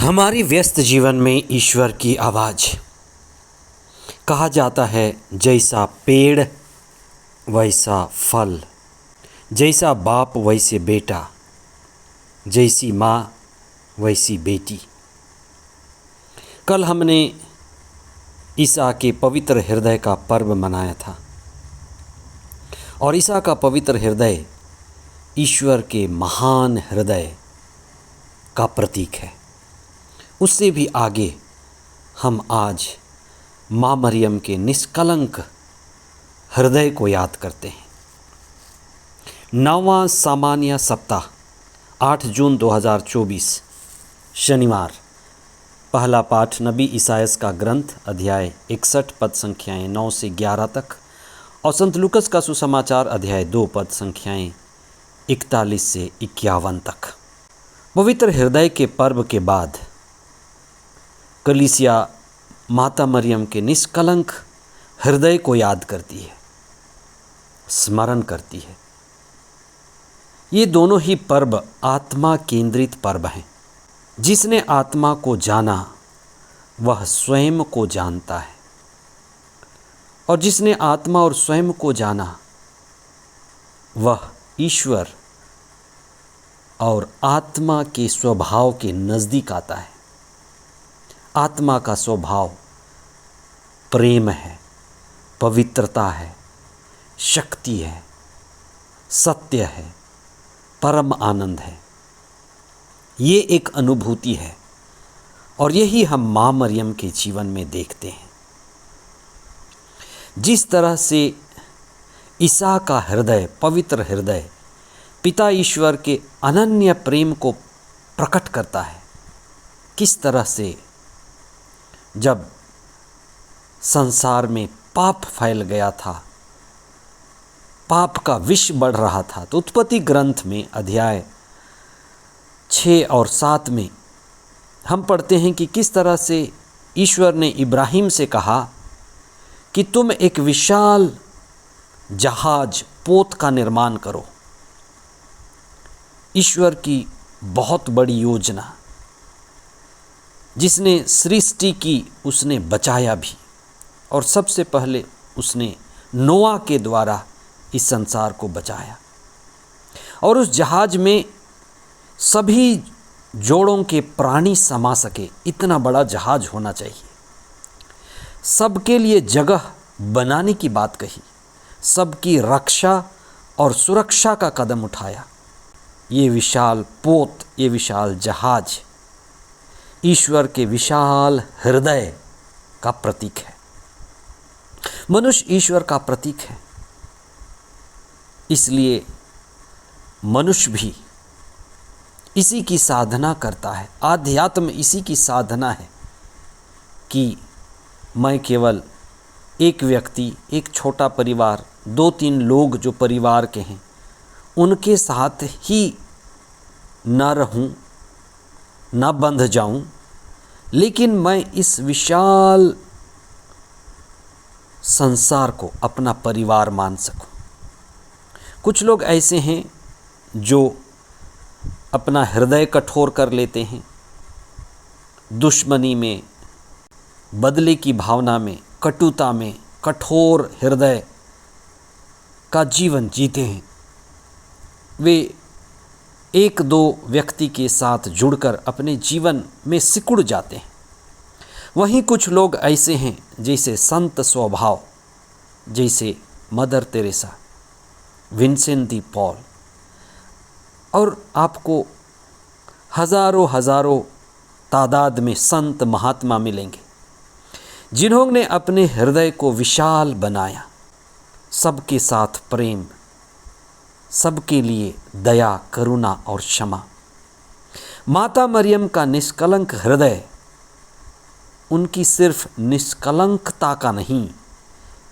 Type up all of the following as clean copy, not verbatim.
हमारी व्यस्त जीवन में ईश्वर की आवाज़। कहा जाता है जैसा पेड़ वैसा फल, जैसा बाप वैसे बेटा, जैसी माँ वैसी बेटी। कल हमने ईसा के पवित्र हृदय का पर्व मनाया था और ईसा का पवित्र हृदय ईश्वर के महान हृदय का प्रतीक है। उससे भी आगे हम आज माँ मरियम के निष्कलंक हृदय को याद करते हैं। 9वां सामान्य सप्ताह 8 जून 2024 शनिवार। पहला पाठ नबी ईसायास का ग्रंथ अध्याय 61 पद संख्याएं 9 से 11 तक और संत लूकस का सुसमाचार अध्याय 2 पद संख्याएं 41 से 51 तक। पवित्र हृदय के पर्व के बाद कलीसिया माता मरियम के निष्कलंक हृदय को याद करती है, स्मरण करती है। ये दोनों ही पर्व आत्मा केंद्रित पर्व हैं। जिसने आत्मा को जाना वह स्वयं को जानता है और जिसने आत्मा और स्वयं को जाना वह ईश्वर और आत्मा के स्वभाव के नज़दीक आता है। आत्मा का स्वभाव प्रेम है, पवित्रता है, शक्ति है, सत्य है, परम आनंद है। ये एक अनुभूति है और यही हम माँ मरियम के जीवन में देखते हैं। जिस तरह से ईसा का हृदय, पवित्र हृदय पिता ईश्वर के अनन्य प्रेम को प्रकट करता है, किस तरह से जब संसार में पाप फैल गया था, पाप का विष बढ़ रहा था, तो उत्पत्ति ग्रंथ में अध्याय 6 और 7 में हम पढ़ते हैं कि किस तरह से ईश्वर ने इब्राहिम से कहा कि तुम एक विशाल जहाज, पोत का निर्माण करो। ईश्वर की बहुत बड़ी योजना, जिसने सृष्टि की उसने बचाया भी और सबसे पहले उसने नोआ के द्वारा इस संसार को बचाया। और उस जहाज में सभी जोड़ों के प्राणी समा सके, इतना बड़ा जहाज होना चाहिए। सबके लिए जगह बनाने की बात कही, सबकी रक्षा और सुरक्षा का कदम उठाया। ये विशाल पोत, ये विशाल जहाज ईश्वर के विशाल हृदय का प्रतीक है। मनुष्य ईश्वर का प्रतीक है, इसलिए मनुष्य भी इसी की साधना करता है। आध्यात्म इसी की साधना है कि मैं केवल एक व्यक्ति, एक छोटा परिवार, 2-3 लोग जो परिवार के हैं उनके साथ ही न रहूं, न बंध जाऊं, लेकिन मैं इस विशाल संसार को अपना परिवार मान सकूं। कुछ लोग ऐसे हैं जो अपना हृदय कठोर कर लेते हैं, दुश्मनी में, बदले की भावना में, कटुता में, कठोर हृदय का जीवन जीते हैं। वे 1-2 व्यक्ति के साथ जुड़कर अपने जीवन में सिकुड़ जाते हैं। वहीं कुछ लोग ऐसे हैं जैसे संत स्वभाव, जैसे मदर तेरेसा, विंसेंट दी पॉल, और आपको हजारों तादाद में संत महात्मा मिलेंगे जिन्होंने अपने हृदय को विशाल बनाया। सबके साथ प्रेम, सबके लिए दया, करुणा और क्षमा। माता मरियम का निष्कलंक हृदय उनकी सिर्फ निष्कलंकता का नहीं,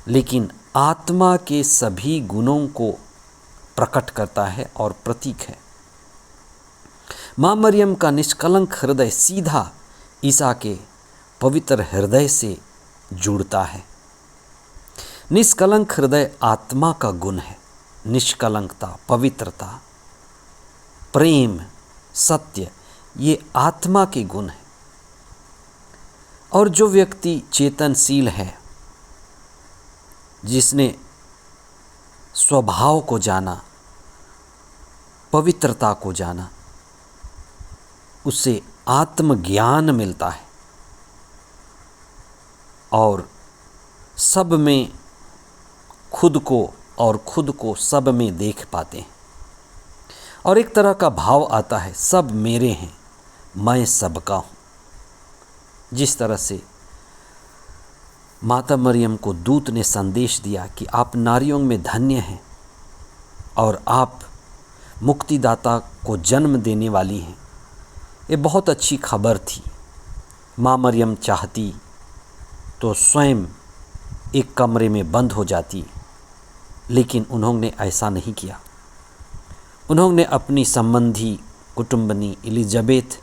लेकिन आत्मा के सभी गुणों को प्रकट करता है और प्रतीक है। माँ मरियम का निष्कलंक हृदय सीधा ईसा के पवित्र हृदय से जुड़ता है। निष्कलंक हृदय आत्मा का गुण है। निष्कलंकता, पवित्रता, प्रेम, सत्य, ये आत्मा के गुण हैं। और जो व्यक्ति चेतनशील है, जिसने स्वभाव को जाना, पवित्रता को जाना, उसे आत्मज्ञान मिलता है और सब में खुद को और खुद को सब में देख पाते हैं। और एक तरह का भाव आता है, सब मेरे हैं, मैं सबका हूँ। जिस तरह से माता मरियम को दूत ने संदेश दिया कि आप नारियों में धन्य हैं और आप मुक्तिदाता को जन्म देने वाली हैं, ये बहुत अच्छी खबर थी। माँ मरियम चाहती तो स्वयं एक कमरे में बंद हो जाती, लेकिन उन्होंने ऐसा नहीं किया। उन्होंने अपनी संबंधी कुटुंबनी एलिजाबेथ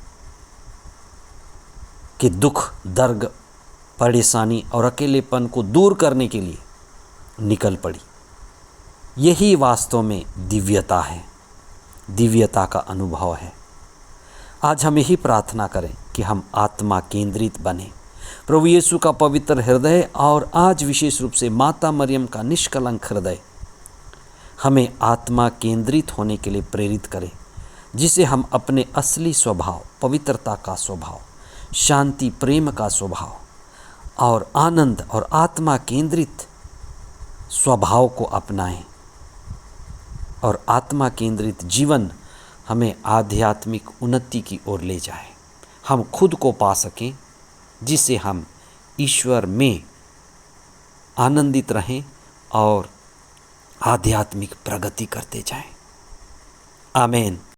के दुख, दर्द, परेशानी और अकेलेपन को दूर करने के लिए निकल पड़ी। यही वास्तव में दिव्यता है, दिव्यता का अनुभव है। आज हम यही प्रार्थना करें कि हम आत्मा केंद्रित बने। प्रभु यीशु का पवित्र हृदय और आज विशेष रूप से माता मरियम का निष्कलंक हृदय हमें आत्मा केंद्रित होने के लिए प्रेरित करे, जिसे हम अपने असली स्वभाव, पवित्रता का स्वभाव, शांति, प्रेम का स्वभाव और आनंद और आत्मा केंद्रित स्वभाव को अपनाएं। और आत्मा केंद्रित जीवन हमें आध्यात्मिक उन्नति की ओर ले जाए। हम खुद को पा सकें, जिससे हम ईश्वर में आनंदित रहें और आध्यात्मिक प्रगति करते जाएं। आमीन।